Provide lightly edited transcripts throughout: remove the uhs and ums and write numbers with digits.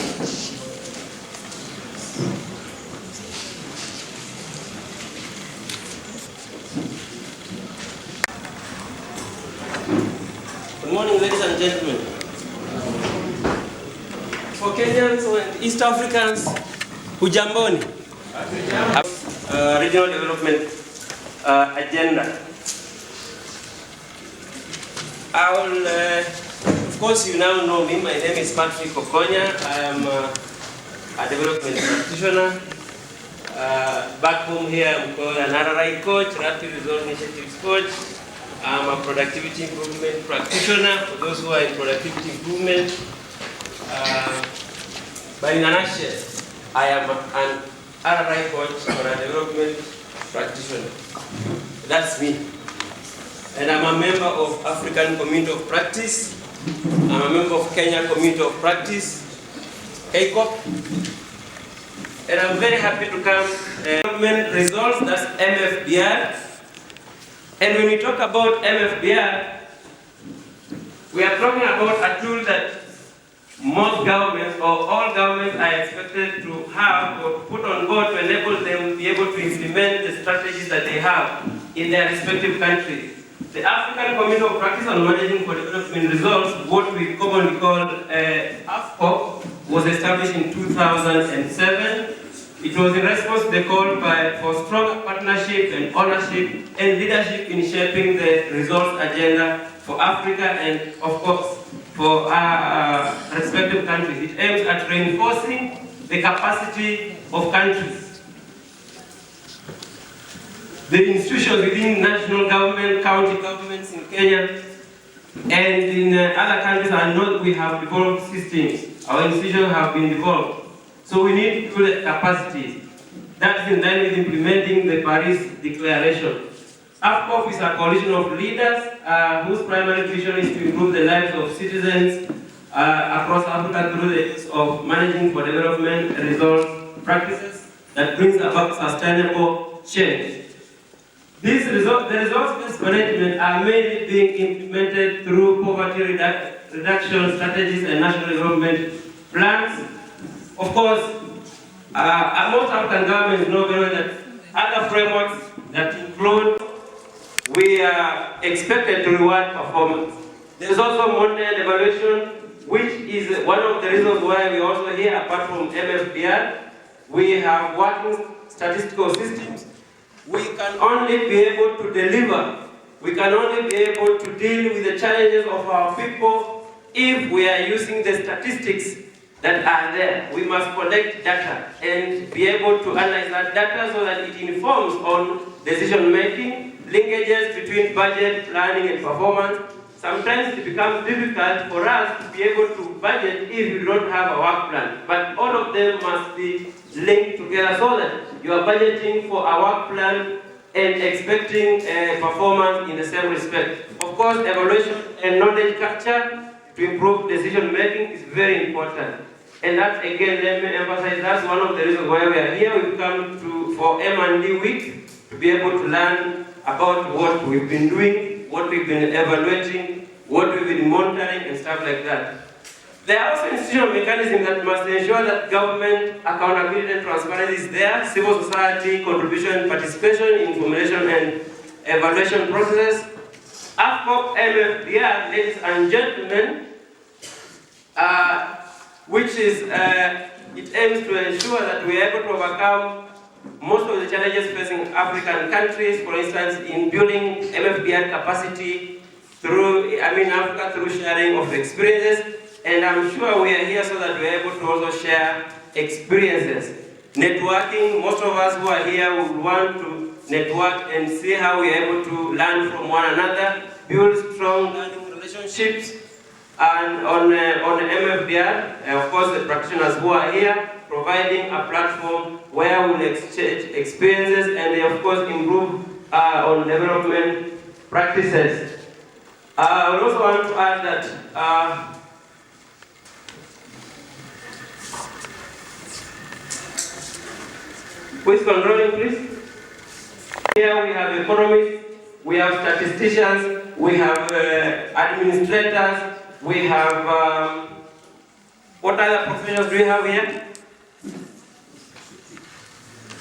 Good morning, ladies and gentlemen. For Kenyans and East Africans, hujamboni. Regional development agenda. I will, of course, you now know me. My name is Kokonya. I am a development practitioner. Back home here, I'm called an RRI coach, Rapid Result Initiatives coach. I'm a productivity improvement practitioner for those who are in productivity improvement. But in a nutshell, I am an RRI coach or a development practitioner. That's me. And I'm a member of African Community of Practice. I'm a member of Kenya Community of Practice, AfCoP. And I'm very happy to come development results, that's MfDR. And when we talk about MfDR, we are talking about a tool that most governments or all governments are expected to have or put on board to enable them to be able to implement the strategies that they have in their respective countries. The African Community of Practice on Managing for Development Results, what we commonly call AfCoP, was established in 2007. It was in response to the call for stronger partnership and ownership and leadership in shaping the results agenda for Africa and, of course, for our respective countries. It aims at reinforcing the capacity of countries. The institutions within national government, county governments in Kenya, and in other countries are not, we have developed systems. Our institutions have been developed. So we need to build capacities. That's in line with implementing the Paris Declaration. AfCoP is a coalition of leaders whose primary vision is to improve the lives of citizens across Africa through the use of managing for development result practices that brings about sustainable change. The results-based management are mainly being implemented through poverty reduction strategies and national development plans. Of course, most African governments know very well that other frameworks that include, we are expected to reward performance. There's also monitoring and evaluation, which is one of the reasons why we also here, apart from MfDR, we have working statistical systems. We can only be able to deliver, we can only be able to deal with the challenges of our people if we are using the statistics that are there. We must collect data and be able to analyze that data so that it informs on decision making, linkages between budget, planning, and performance. Sometimes it becomes difficult for us to be able to budget if you don't have a work plan. But all of them must be linked together so that you are budgeting for a work plan and expecting performance in the same respect. Of course, evaluation and knowledge culture to improve decision making is very important. And that, again, let me emphasize, that's one of the reasons why we are here. We've come for M&D week to be able to learn about what we've been doing, what we've been evaluating, what we've been monitoring, and stuff like that. There are also institutional mechanisms that must ensure that government accountability and transparency is there, civil society contribution, participation in formulation and evaluation processes. AfCoP-MfDR, ladies and gentlemen, which is, it aims to ensure that we are able to overcome most of the challenges facing African countries, for instance, in building MfDR capacity through, Africa through sharing of experiences. And I'm sure we are here so that we are able to also share experiences. Networking, most of us who are here would want to network and see how we are able to learn from one another, build strong learning relationships. And on MfDR, of course, the practitioners who are here, providing a platform where we'll exchange experiences and they, of course, improve on development practices. I would also want to add that Please controlling, please. Here we have economists, we have statisticians, we have administrators, we have What other professionals do we have here?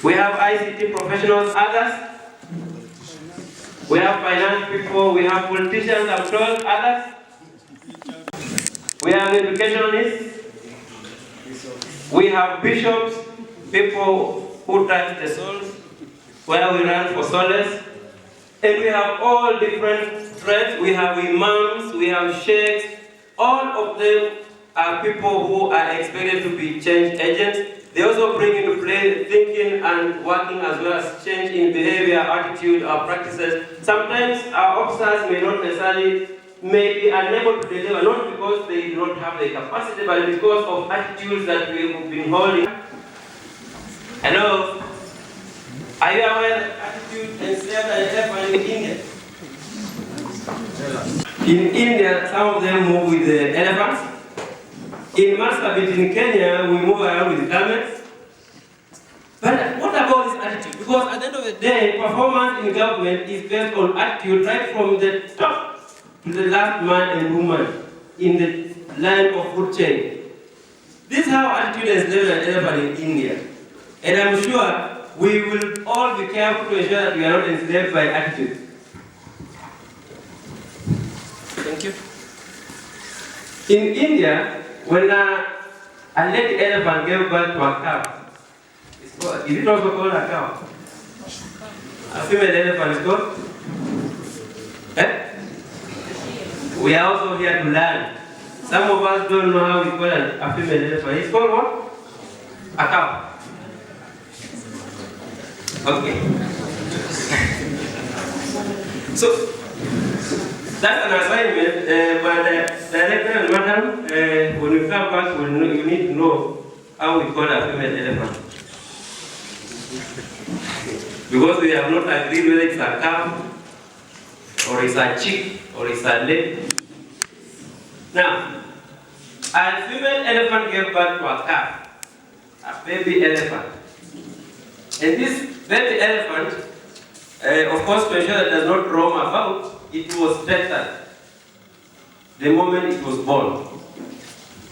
We have ICT professionals, others. We have finance people, we have politicians, I'm told, others. We have educationists. We have bishops, people who touch the souls, where we run for solace. And we have all different threads. We have imams, we have sheikhs. All of them are people who are expected to be change agents. They also bring into play thinking and working as well as change in behavior, attitude, or practices. Sometimes our officers may not necessarily may be unable to deliver, not because they do not have the capacity, but because of attitudes that we have been holding. Hello? Are you aware that attitude enslaved an elephant in India? In India, some of them move with the elephants. In Marsabit in Kenya, we move around with camels. But what about this attitude? Because at the end of the day, performance in government is based on attitude right from the top to the last man and woman in the line of food chain. This is how attitude enslaved an elephant in India. And I'm sure we will all be careful to ensure that we are not enslaved by attitude. Thank you. In India, when a lady elephant gave birth to a cow, is it also called a cow? A female elephant is called? Eh? We are also here to learn. Some of us don't know how we call a female elephant. It's called what? A cow. Okay. So, that's an assignment, but Director and Madam, when you come back, you need to know how we call a female elephant. Because we have not agreed whether it's a cow, or it's a chick, or it's a lady. Now, a female elephant gave birth to a calf, a baby elephant. And this baby elephant, of course, to ensure that it does not roam about, it was tethered the moment it was born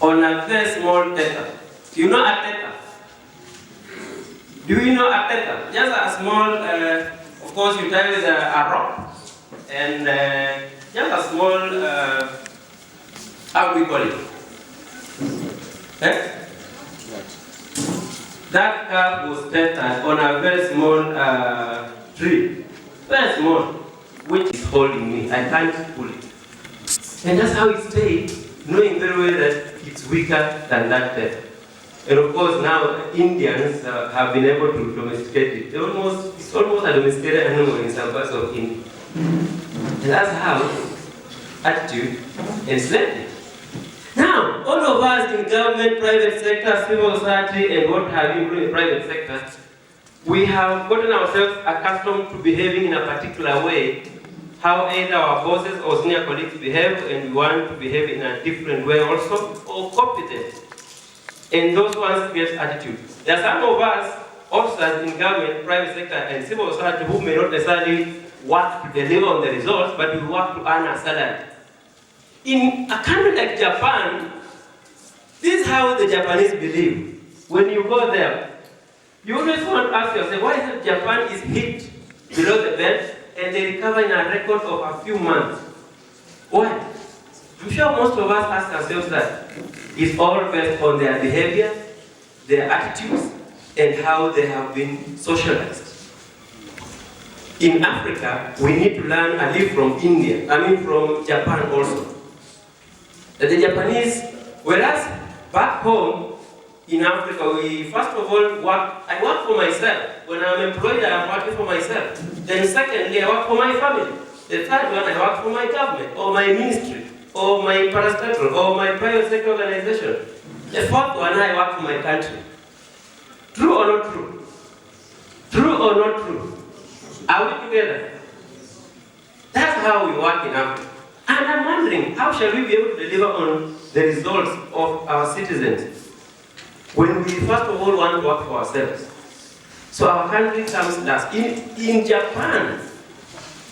on a very small tether. You know a tether? Do you know a tether? Just a small, of course, you tie with a rope, and just a small, how do we call it? Eh? That calf was tethered on a very small tree, very small, which is holding me. I can't pull it. And that's how it stayed, knowing very well that it's weaker than that tether. And of course, now Indians have been able to domesticate it. It's almost a domesticated animal in some parts of India. And that's how attitude enslaved it. Now, all of us in government, private sector, civil society, and what have you, including private sector, we have gotten ourselves accustomed to behaving in a particular way, how either our bosses or senior colleagues behave, and we want to behave in a different way also, or competent. And those ones get attitude. There are some of us, officers in government, private sector, and civil society who may not necessarily work to deliver on the results, but we work to earn a salary. In a country like Japan, this is how the Japanese believe. When you go there, you always want to ask yourself, why is it Japan is hit below the belt and they recover in a record of a few months? Why? I'm sure most of us ask ourselves that. It's all based on their behavior, their attitudes, and how they have been socialized. In Africa, we need to learn a little from from Japan also. The Japanese, whereas back home in Africa, we first of all I work for myself. When I'm employed, I'm working for myself. Then secondly, I work for my family. The third one, I work for my government, or my ministry, or my parastatal, or my private sector organization. The fourth one, I work for my country. True or not true? True or not true? Are we together? That's how we work in Africa. And I'm wondering, how shall we be able to deliver on the results of our citizens when we first of all want to work for ourselves? So our country comes last. In Japan,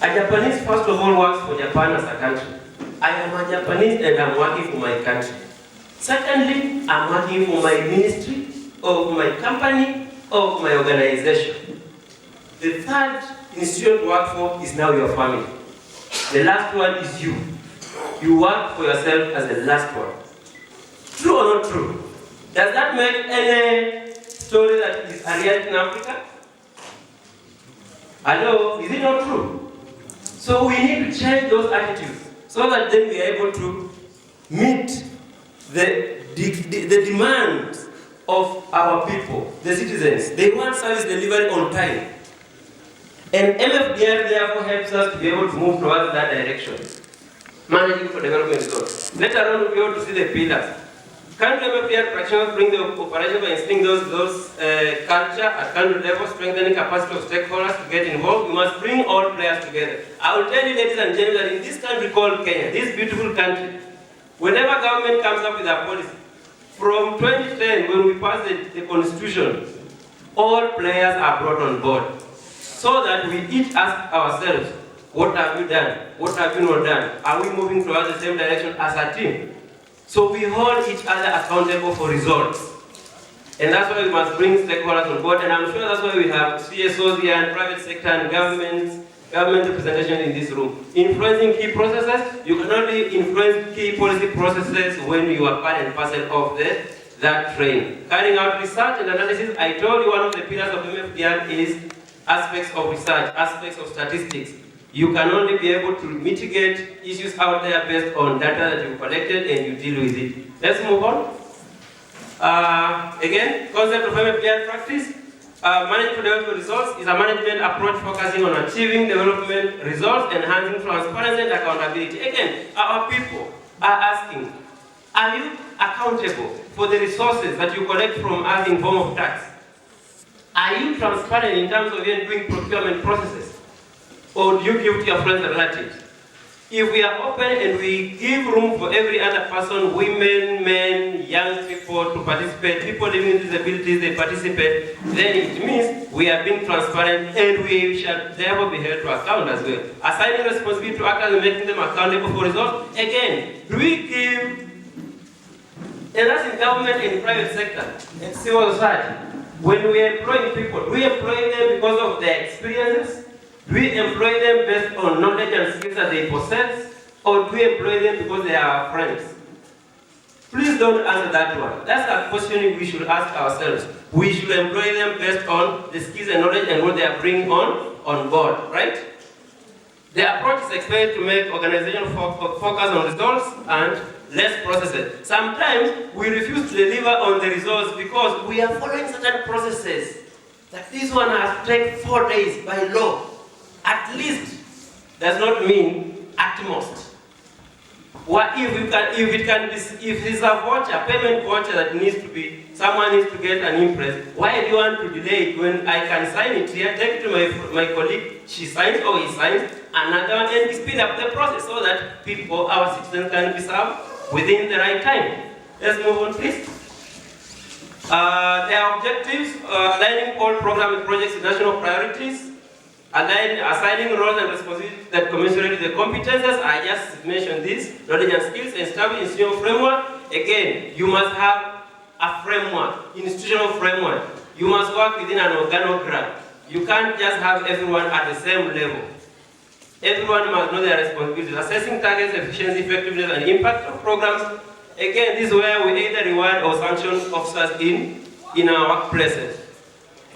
a Japanese first of all works for Japan as a country. I am a Japanese and I'm working for my country. Secondly, I'm working for my ministry, or for my company, or for my organization. The third institution to work for is now your family. The last one is you. You work for yourself as the last one. True or not true? Does that make any story that is a reality in Africa? Hello, is it not true? So we need to change those attitudes so that then we are able to meet the demands of our people, the citizens. They want service delivery on time. And MFDR therefore helps us to be able to move towards that direction. Managing for development goals. Later on we'll be able to see the pillars. Country MFDR practitioners bring the operation by instilling those culture at country level, strengthening capacity of stakeholders to get involved. We must bring all players together. I will tell you, ladies and gentlemen, that in this country called Kenya, this beautiful country, whenever government comes up with a policy, from 2010 when we passed the constitution, all players are brought on board. So that we each ask ourselves, what have you done? What have you not done? Are we moving towards the same direction as a team? So we hold each other accountable for results. And that's why we must bring stakeholders on board. And I'm sure that's why we have CSOs here and private sector and government representation in this room. Influencing key processes, you can only influence key policy processes when you are part and parcel of that train. Carrying out research and analysis, I told you one of the pillars of MFDR is aspects of research, aspects of statistics. You can only be able to mitigate issues out there based on data that you've collected and you deal with it. Let's move on. Again, concept of MFDR practice. Management for development results is a management approach focusing on achieving development results, enhancing transparency and accountability. Again, our people are asking, are you accountable for the resources that you collect from us in form of tax? Are you transparent in terms of even doing procurement processes? Or do you give to your friends and relatives? If we are open and we give room for every other person, women, men, young people to participate, people living with disabilities, they participate, then it means we are being transparent and we shall therefore be held to account as well. Assigning responsibility to actors and making them accountable for results. Again, do we give, and that's in government and private sector, and civil society. When we employ people, do we employ them because of their experiences? Do we employ them based on knowledge and skills that they possess? Or do we employ them because they are our friends? Please don't answer that one. That's a question we should ask ourselves. We should employ them based on the skills and knowledge and what they are bringing on board, right? The approach is expected to make organizations focus on results and less processes. Sometimes we refuse to deliver on the results because we are following certain processes. That this one has to take 4 days by law. At least does not mean at most. What if it's a voucher, payment voucher that needs to be, someone needs to get an impress, why do you want to delay it when I can sign it here, take it to my colleague, she signs or he signs, another one, and we speed up the process so that people, our citizens, can be served within the right time. Let's move on, please. Their objectives, aligning all program and projects with national priorities, assigning roles and responsibilities that commensurate with the competences. I just mentioned this, knowledge and skills, and establish institutional framework. Again, you must have a framework, institutional framework. You must work within an organogram. You can't just have everyone at the same level. Everyone must know their responsibilities. Assessing targets, efficiency, effectiveness, and impact of programs. Again, this is where we either reward or sanction officers in our workplaces.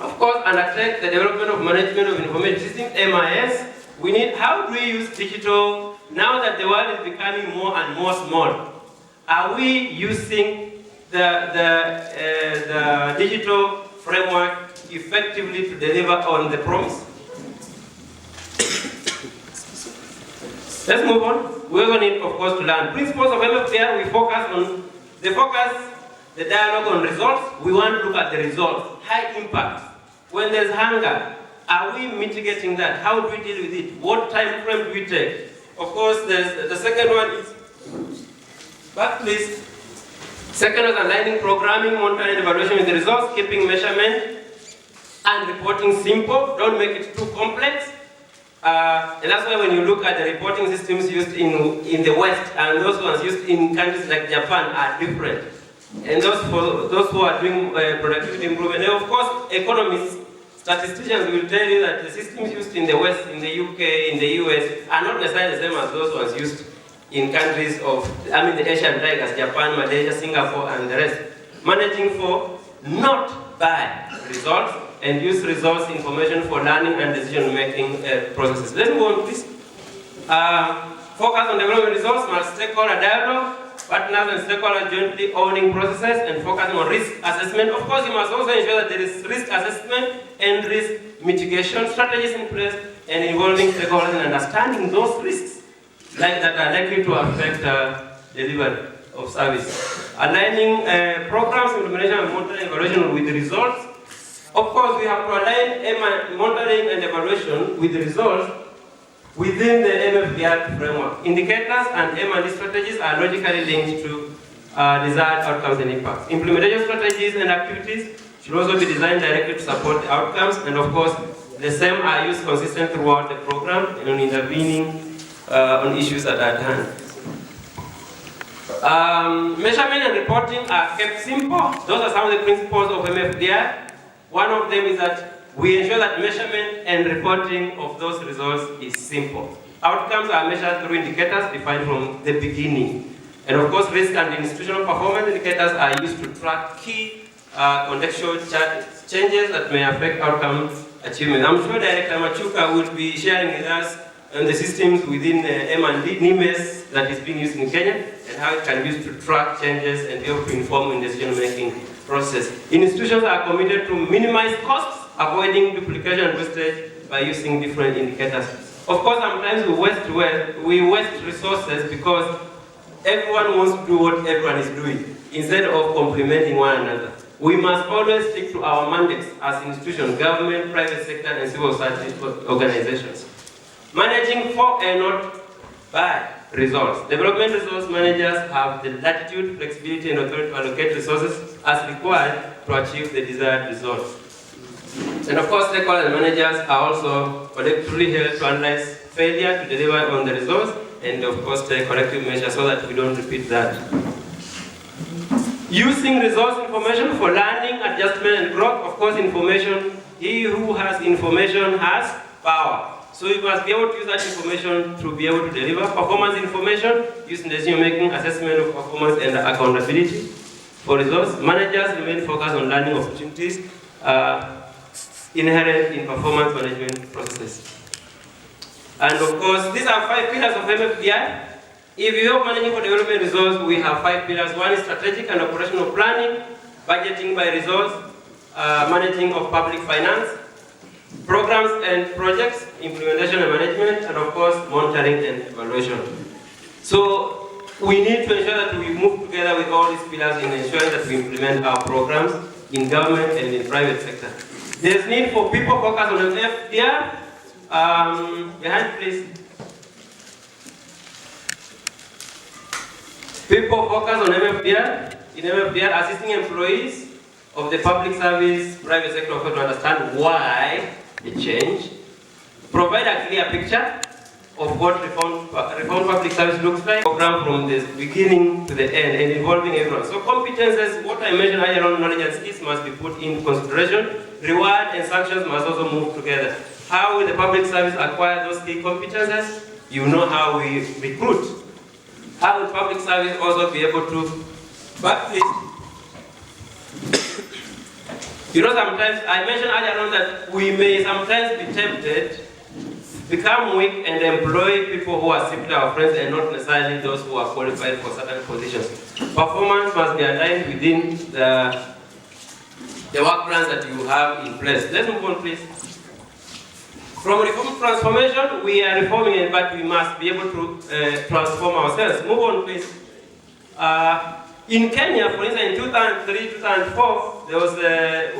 Of course, undertake the development of management of information systems, MIS. We need, how do we use digital, now that the world is becoming more and more small? Are we using the digital framework effectively to deliver on the promise? Let's move on. We're going to need, of course, to learn. Principles of MFDR, we focus on the dialogue on results. We want to look at the results, high impact. When there's hunger, are we mitigating that? How do we deal with it? What time frame do we take? Of course, the second one is, back please. Second was aligning programming, monitoring, and evaluation with the results, keeping measurement and reporting simple. Don't make it too complex. And that's why when you look at the reporting systems used in the West and those ones used in countries like Japan are different. And those who are doing productivity improvement, and of course, economists, statisticians will tell you that the systems used in the West, in the UK, in the US, are not necessarily the same as those ones used in countries of, the Asian tigers, Japan, Malaysia, Singapore, and the rest. Managing for, not by results, and use results information for learning and decision-making processes. Let's move on, please. Focus on development results, stakeholder dialogue, partners and stakeholders jointly owning processes, and focusing on risk assessment. Of course, you must also ensure that there is risk assessment and risk mitigation strategies in place, and involving stakeholders in understanding those risks that are likely to affect delivery of service. Aligning programs, implementation, and monitoring evaluation with the results. Of course, we have to align monitoring and evaluation with the results within the MFDR framework. Indicators and M&D strategies are logically linked to desired outcomes and impacts. Implementation strategies and activities should also be designed directly to support the outcomes, and of course, the same are used consistently throughout the program and on intervening on issues that are at hand. Measurement and reporting are kept simple. Those are some of the principles of MFDR. One of them is that we ensure that measurement and reporting of those results is simple. Outcomes are measured through indicators defined from the beginning. And of course, risk and institutional performance indicators are used to track key contextual changes that may affect outcome achievement. I'm sure Director Machuka will be sharing with us the systems within M&D, NIMES, that is being used in Kenya, and how it can be used to track changes and be able to inform in decision-making process. Institutions are committed to minimize costs, avoiding duplication and wastage by using different indicators. Of course, sometimes we waste resources because everyone wants to do what everyone is doing, instead of complementing one another. We must always stick to our mandates as institutions, government, private sector, and civil society organizations. Managing for and not by results. Development resource managers have the latitude, flexibility, and authority to allocate resources as required to achieve the desired results. And of course, stakeholder managers are also collectively held to analyze failure to deliver on the results, and of course, take corrective measures so that we don't repeat that. Using resource information for learning, adjustment, and growth. Of course, information, he who has information has power. So you must be able to use that information to be able to deliver. Performance information, using decision-making, assessment of performance, and accountability for results. Managers remain focused on learning opportunities inherent in performance management processes. And of course, these are 5 pillars of MFDR. If you have managing for development results, we have 5 pillars. One is strategic and operational planning, budgeting by results, managing of public finance, programs and projects, implementation and management, and of course, monitoring and evaluation. So we need to ensure that we move together with all these pillars in ensuring that we implement our programs in government and in private sector. There's need for people focused on MFDR. Behind, please. People focus on MFDR. In MFDR, assisting employees of the public service, private sector to understand why the change. Provide a clear picture of what reform public service looks like. Program from the beginning to the end and involving everyone. So competences, what I mentioned earlier on, knowledge and skills must be put in consideration. Reward and sanctions must also move together. How will the public service acquire those key competences? You know how we recruit. How will public service also be able to You know, sometimes, I mentioned earlier on that we may sometimes be tempted to become weak and employ people who are simply our friends and not necessarily those who are qualified for certain positions. Performance must be aligned within the work plans that you have in place. Let's move on, please. From reform transformation, we are reforming it, but we must be able to transform ourselves. Move on, please. In Kenya, for instance, in 2003-2004, there was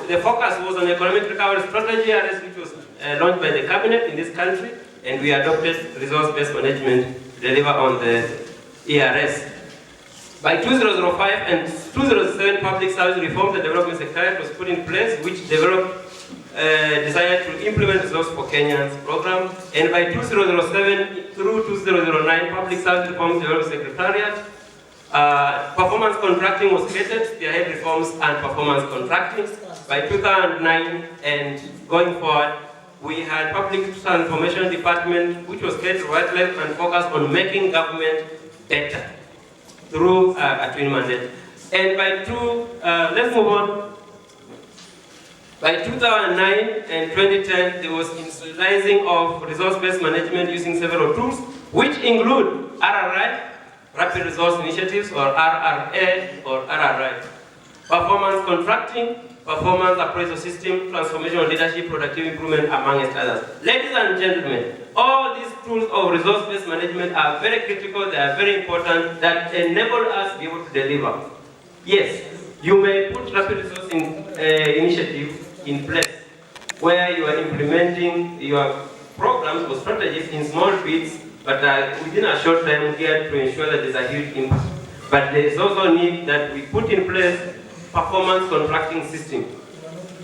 the focus was on economic recovery strategy, which was launched by the cabinet in this country, and we adopted resource-based management to deliver on the ERS. By 2005 and 2007, public service reform, the development secretariat was put in place, which developed decided to implement Resource for Kenyans program, and by 2007 through 2009, Public Service Reforms Development Secretariat, performance contracting was created, spearhead reforms and performance contracting. By 2009 and going forward, we had Public Transformation Department, which was created right and focused on making government better through a twin mandate. And by let's move on. By 2009 and 2010, there was institutionalizing of resource-based management using several tools, which include RRI, Rapid Resource Initiatives, or RRA, or RRI. Performance contracting, performance appraisal system, transformational leadership, productivity improvement, amongst others. Ladies and gentlemen, all these tools of resource-based management are very critical, they are very important, that enable us to be able to deliver. Yes, you may put rapid resource initiative in place, where you are implementing your programs or strategies in small bits, but within a short time here to ensure that there's a huge impact. But there is also need that we put in place performance contracting system,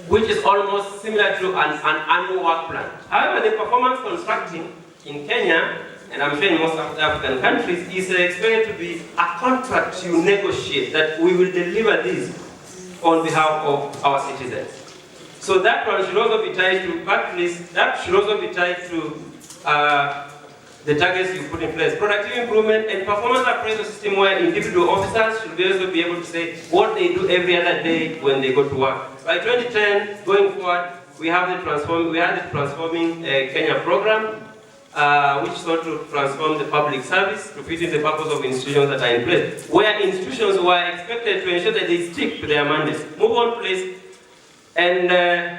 which is almost similar to an annual work plan. However, the performance contracting in Kenya, and I'm sure in most of the African countries, is expected to be a contract you negotiate that we will deliver this on behalf of our citizens. So that one should also be tied to, at least, that should also be tied to the targets you put in place. Productivity improvement and performance appraisal system where individual officers should also be able to say what they do every other day when they go to work. By 2010, going forward, we had the Transforming Kenya program, which sought to transform the public service to fit in the purpose of institutions that are in place, where institutions were expected to ensure that they stick to their mandates. Move on, please. And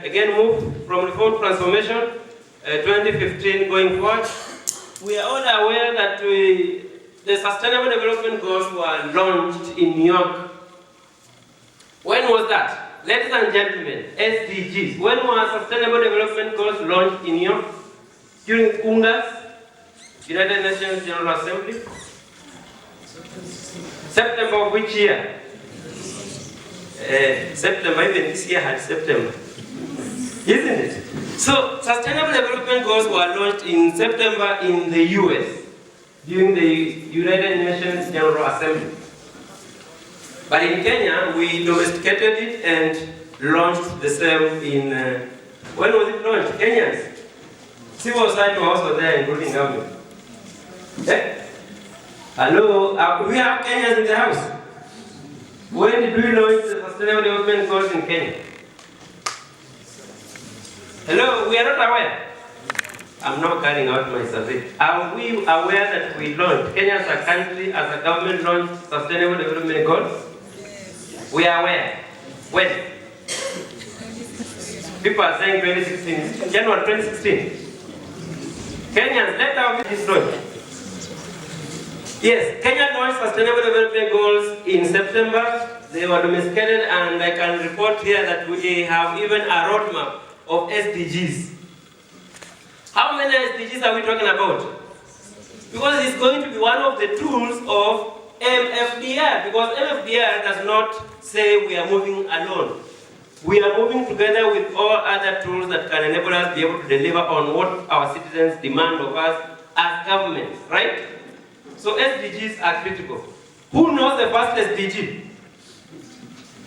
again, move from reform transformation, 2015 going forward. We are all aware that the Sustainable Development Goals were launched in New York. When was that? Ladies and gentlemen, SDGs. When were Sustainable Development Goals launched in New York? During UNGA's, United Nations General Assembly. September of which year? September, even this year had September. Isn't it? So, Sustainable Development Goals were launched in September in the US during the United Nations General Assembly. But in Kenya, we domesticated it and launched the same in, when was it launched? Kenyans. Civil society was also there, including government. Okay? Hello, we have Kenyans in the house. When did we launch the Sustainable Development Goals in Kenya? Hello, we are not aware. I'm not carrying out my survey. Are we aware that we launched, Kenya as a country, as a government launched Sustainable Development Goals? We are aware. When? People are saying 2016, January 2016. Kenyans, let our business launch. Yes, Kenya launched Sustainable Development Goals in September. They were domesticated, and I can report here that we have even a roadmap of SDGs. How many SDGs are we talking about? Because it's going to be one of the tools of MfDR, because MfDR does not say we are moving alone. We are moving together with all other tools that can enable us to be able to deliver on what our citizens demand of us as government, right? So SDGs are critical. Who knows the first SDG?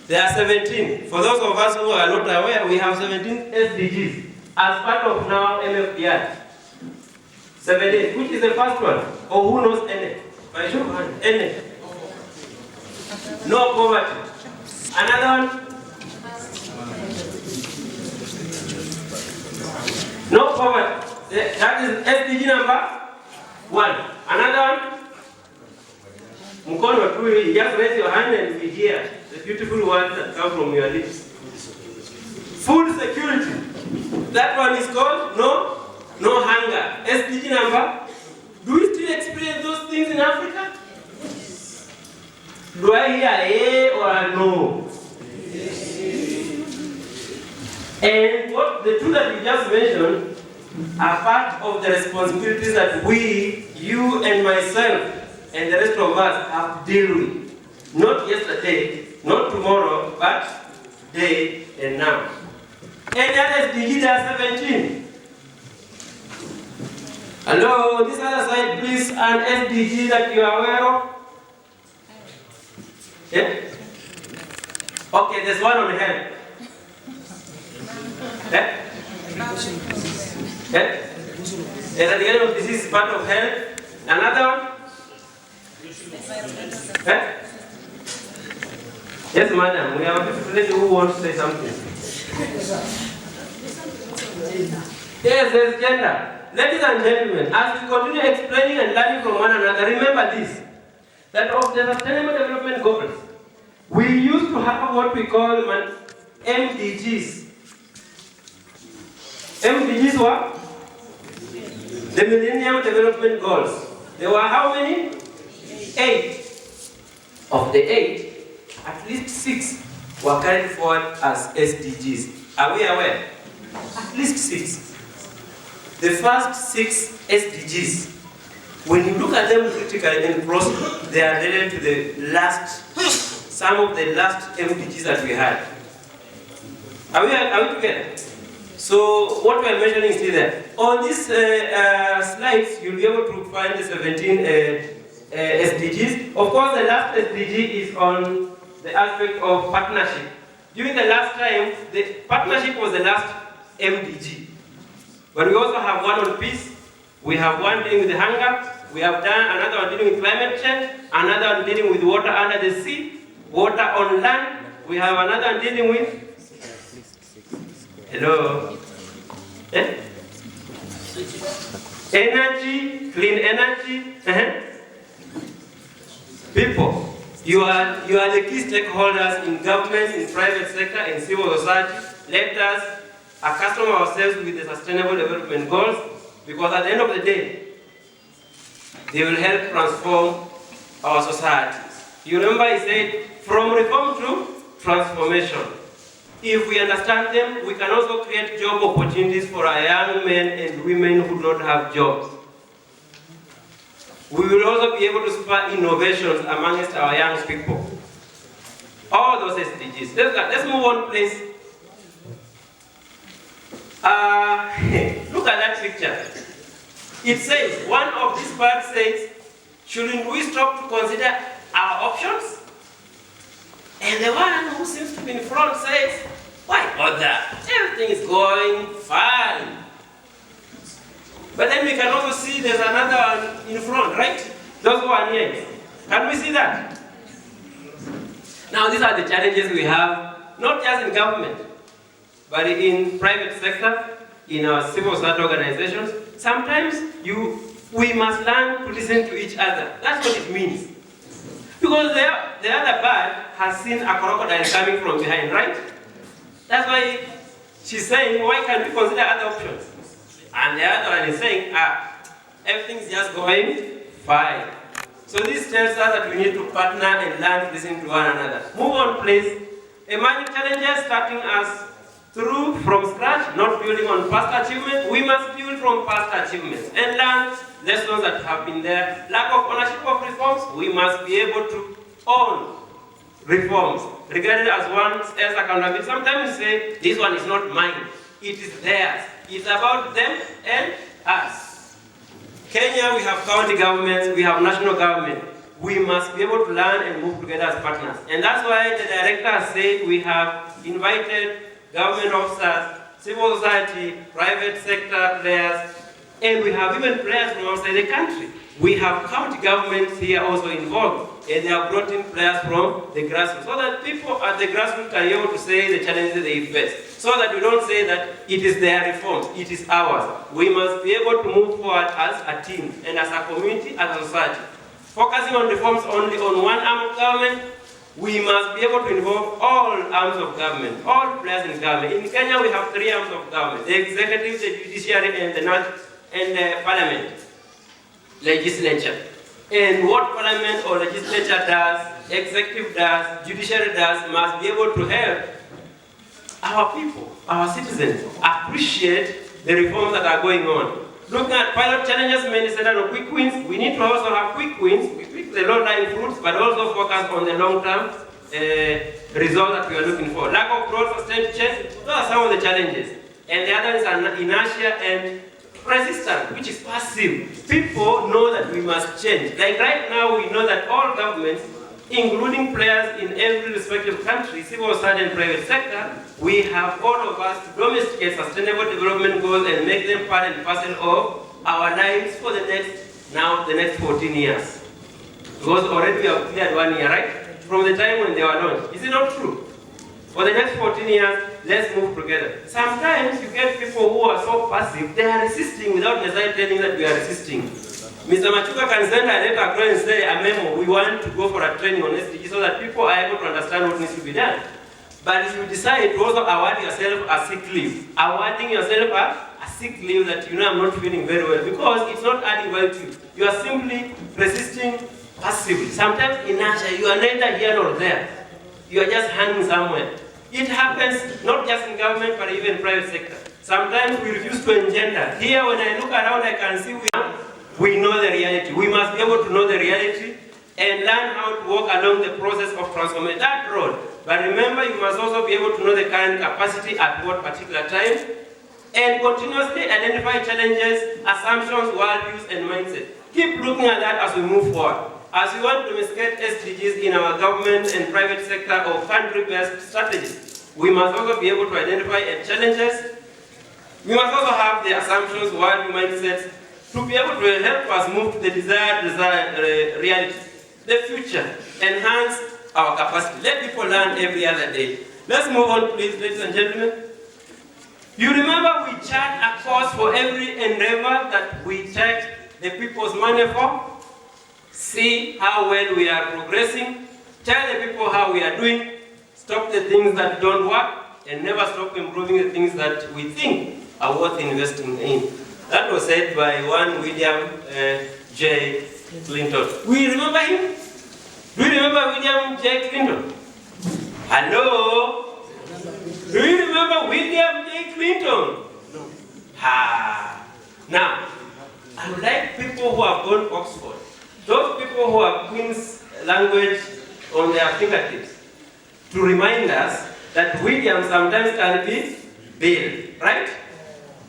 There are 17. For those of us who are not aware, we have 17 SDGs as part of now MfDR. 17. Which is the first one? Or who knows any? By show of hand, any? No poverty. Another one? No poverty. That is SDG number 1. Another one? Mkono tu, just raise your hand and we hear the beautiful words that come from your lips. Food security. That one is called no hunger. SDG number. Do we still experience those things in Africa? Do I hear a or a no? And what the two that you just mentioned are part of the responsibilities that we, you and myself, and the rest of us have to deal with. Not yesterday, not tomorrow, but today and now. Any other SDG, there are 17. Hello, this other side, please, an SDG that you are aware of? Yeah? Okay, there's one on health. Yeah? Yeah? Eradication of disease is part of health. Another one? Yeah? Yes, madam, we have a beautiful lady who wants to say something. Yes, there's gender. Ladies and gentlemen, as we continue explaining and learning from one another, remember this, that of the Sustainable Development Goals, we used to have what we call MDGs. MDGs were the Millennium Development Goals. There were how many? 8. Of the 8, at least 6 were carried forward as SDGs. Are we aware? At least 6. The first 6 SDGs, when you look at them critically and closely, they are related to the last, some of the last MDGs that we had. Are we together? So what we are mentioning is still there. On these slides, you'll be able to find the 17 SDGs. Of course, the last SDG is on the aspect of partnership. During the last time, the partnership was the last MDG. But we also have one on peace, we have one dealing with the hunger, we have done another one dealing with climate change, another one dealing with water under the sea, water on land, we have another one dealing with... Hello? Eh? Energy, clean energy. People, you are the key stakeholders in government, in private sector, in civil society. Let us accustom ourselves with the Sustainable Development Goals, because at the end of the day, they will help transform our societies. You remember I said, from reform to transformation. If we understand them, we can also create job opportunities for our young men and women who don't have jobs. We will also be able to spur innovations amongst our young people. All those SDGs. Let's move on, please. Look at that picture. It says, one of these birds says, shouldn't we stop to consider our options? And the one who seems to be in front says, why bother? Everything is going fine. But then we can also see there's another one in front, right? Those who are near. Can we see that? Now these are the challenges we have, not just in government, but in private sector, in our civil society organizations. Sometimes we must learn to listen to each other. That's what it means. Because the other bird has seen a crocodile coming from behind, right? That's why she's saying, why can't we consider other options? And the other one is saying, everything's just going fine. So this tells us that we need to partner and learn to listen to one another. Move on, please. Emerging challenges starting us through from scratch, not building on past achievements. We must build from past achievements and learn lessons that have been there. Lack of ownership of reforms, we must be able to own reforms, regarded as one as accountability. Sometimes we say, this one is not mine, it is theirs. It's about them and us. Kenya, we have county governments, we have national government. We must be able to learn and move together as partners. And that's why the director has said we have invited government officers, civil society, private sector players, and we have even players from outside the country. We have county governments here also involved, and they have brought in players from the grassroots, so that people at the grassroots can be able to say the challenges they face, so that we don't say that it is their reforms, it is ours. We must be able to move forward as a team, and as a community, as a society. Focusing on reforms only on one arm of government, we must be able to involve all arms of government, all players in government. In Kenya, we have 3 arms of government: the executive, the judiciary, and the parliament, legislature. And what parliament or legislature does, executive does, judiciary does, must be able to help our people, our citizens, appreciate the reforms that are going on. Looking at pilot challenges, many centered on quick wins. We need to also have quick wins. We pick the low-lying fruits, but also focus on the long-term result that we are looking for. Lack of growth, sustained change, those are some of the challenges. And the other is inertia and resistance, which is passive. People know that we must change. Like right now, we know that all governments, including players in every respective country, civil society and private sector, we have all of us to domesticate sustainable development goals and make them part and parcel of our lives for the next 14 years. Because already we have cleared 1 year, right? From the time when they were launched. Is it not true? For the next 14 years, let's move together. Sometimes you get people who are so passive, they are resisting without necessarily telling that we are resisting. Mr. Machuka can send a letter across and say, a memo, we want to go for a training on SDG so that people are able to understand what needs to be done. But if you decide to also award yourself a sick leave, awarding yourself a sick leave that you know I'm not feeling very well, because it's not adding value to you. You are simply resisting passively. Sometimes inertia, you are neither here nor there. You are just hanging somewhere. It happens not just in government, but even private sector. Sometimes we refuse to engender. Here, when I look around, I can see we know the reality. We must be able to know the reality and learn how to walk along the process of transformation, that road. But remember, you must also be able to know the current capacity at what particular time and continuously identify challenges, assumptions, worldviews, and mindset. Keep looking at that as we move forward. As we want to domesticate SDGs in our government and private sector or country-based strategies, we must also be able to identify challenges. We must also have the assumptions, worldview, mindsets, to be able to help us move to the desired reality, the future, enhance our capacity. Let people learn every other day. Let's move on, please, ladies and gentlemen. You remember we chart a course for every endeavor that we take the people's money for? See how well we are progressing, tell the people how we are doing, stop the things that don't work, and never stop improving the things that we think are worth investing in. That was said by one William J. Clinton. We remember him? Do you remember William J. Clinton? Hello? Do you remember William J. Clinton? No. Now, I would like people who have gone to Oxford, those people who have Queen's language on their fingertips, to remind us that William sometimes can be Bill, right?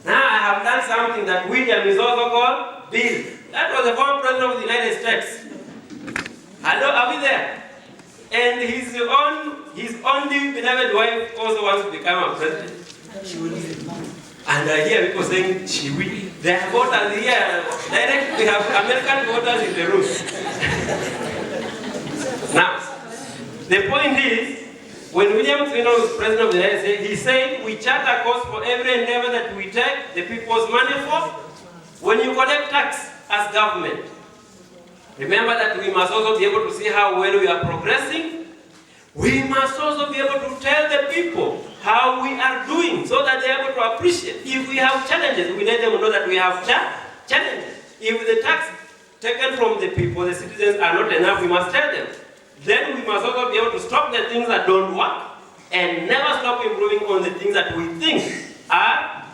Now I have learned something, that William is also called Bill. That was the former president of the United States. Hello, are we there? And his only beloved wife also wants to become a president. And I hear people saying, she will. There are voters here. Direct, we have American voters in the room. Now, the point is, when William Clinton was president of the United States, he said, we chart a course for every endeavor that we take the people's money for. When you collect tax as government, remember that we must also be able to see how well we are progressing. We must also be able to tell the people how we are doing so that they are able to appreciate. If we have challenges, we let them know that we have challenges. If the tax taken from the people, the citizens, are not enough, we must tell them. Then we must also be able to stop the things that don't work and never stop improving on the things that we think are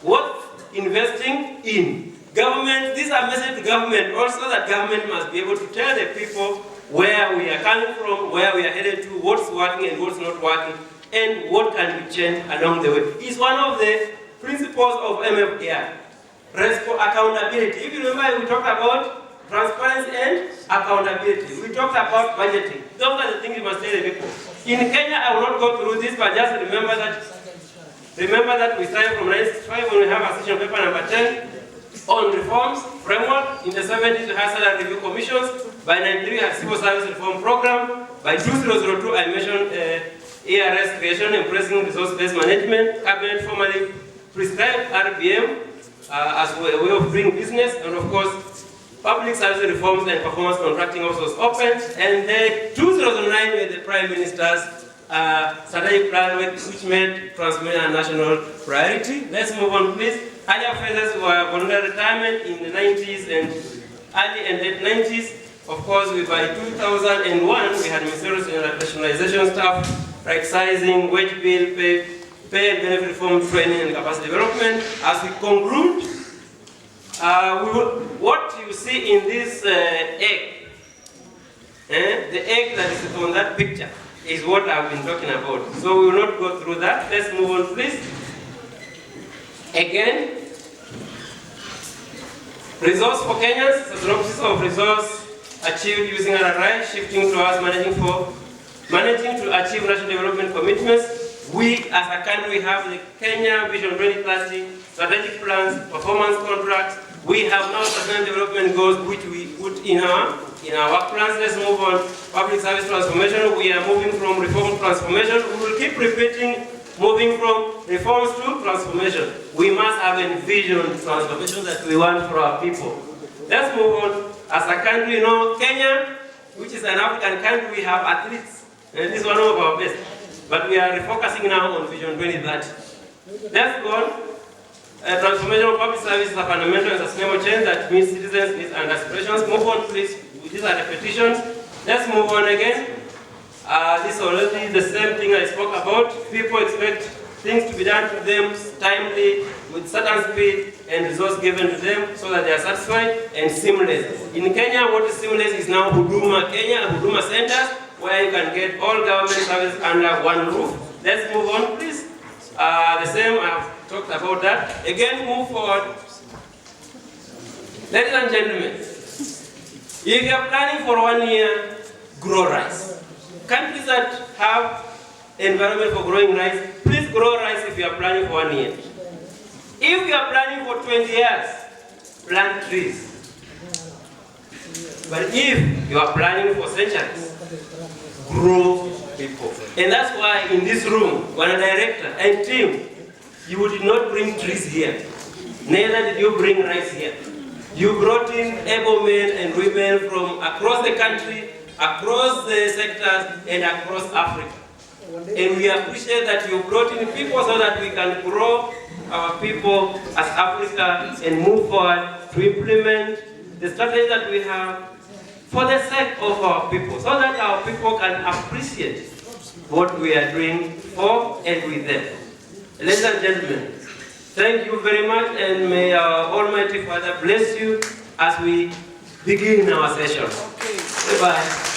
worth investing in. Government, these are messages to government also, that government must be able to tell the people where we are coming from, where we are headed to, what's working and what's not working, and what can be changed along the way. It's one of the principles of MfDR. Accountability. If you remember, we talked about transparency and accountability. We talked about budgeting. Those are the things you must tell the people. In Kenya, I will not go through this, but just remember that we started from 1965 when we have a session paper number 10 on reforms framework. In the 70s, we had salary review commissions. By 1993, we had civil service reform program. By 2002, I mentioned ARS creation, embracing resource-based management. Cabinet formally prescribed RBM as a way of doing business, and of course, public service reforms and performance contracting also was opened. And then 2009, with the Prime Minister's strategic plan, which made transformation a national priority. Let's move on, please. Earlier phases were voluntary retirement in the 90s and early and late 90s. Of course, by 2001, we had ministerial and rationalization staff, right sizing, wage bill, pay and benefit reform, training and capacity development. As we conclude, what you see in this egg, the egg that is on that picture, is what I've been talking about. So we will not go through that. Let's move on, please. Again, resource for Kenyans, the synopsis of resource achieved using RRI, shifting towards managing to achieve national development commitments. We as a country have the Kenya Vision 2030, strategic plans, performance contracts. We have now sustainable development goals which we put in our work plans. Let's move on. Public service transformation. We are moving from reform to transformation. We will keep repeating, moving from reforms to transformation. We must have a vision transformation that we want for our people. Let's move on. As a country, you know, Kenya, which is an African country, we have athletes, and this is one of our best. But we are refocusing now on Vision 2030. Let's go on. Transformation of public service is a fundamental and sustainable change that meets citizens' needs and aspirations. Move on, please. These are repetitions. Let's move on again. This is already the same thing I spoke about. People expect things to be done to them timely, with certain speed and resource given to them so that they are satisfied and seamless. In Kenya, what is seamless is now Huduma Kenya, Huduma centers, where you can get all government services under one roof. Let's move on, please. The same, I've talked about that. Again, move forward. Ladies and gentlemen, if you are planning for 1 year, grow rice. Countries that have environment for growing rice, please grow rice if you are planning for 1 year. If you are planning for 20 years, plant trees. But if you are planning for centuries, grow people. And that's why in this room, when a director and team, you did not bring trees here. Neither did you bring rice here. You brought in able men and women from across the country, across the sectors, and across Africa. And we appreciate that you brought in people so that we can grow our people as Africa and move forward to implement the strategy that we have for the sake of our people, so that our people can appreciate what we are doing for and with them. Ladies and gentlemen, thank you very much, and may our Almighty Father bless you as we begin our session. Goodbye.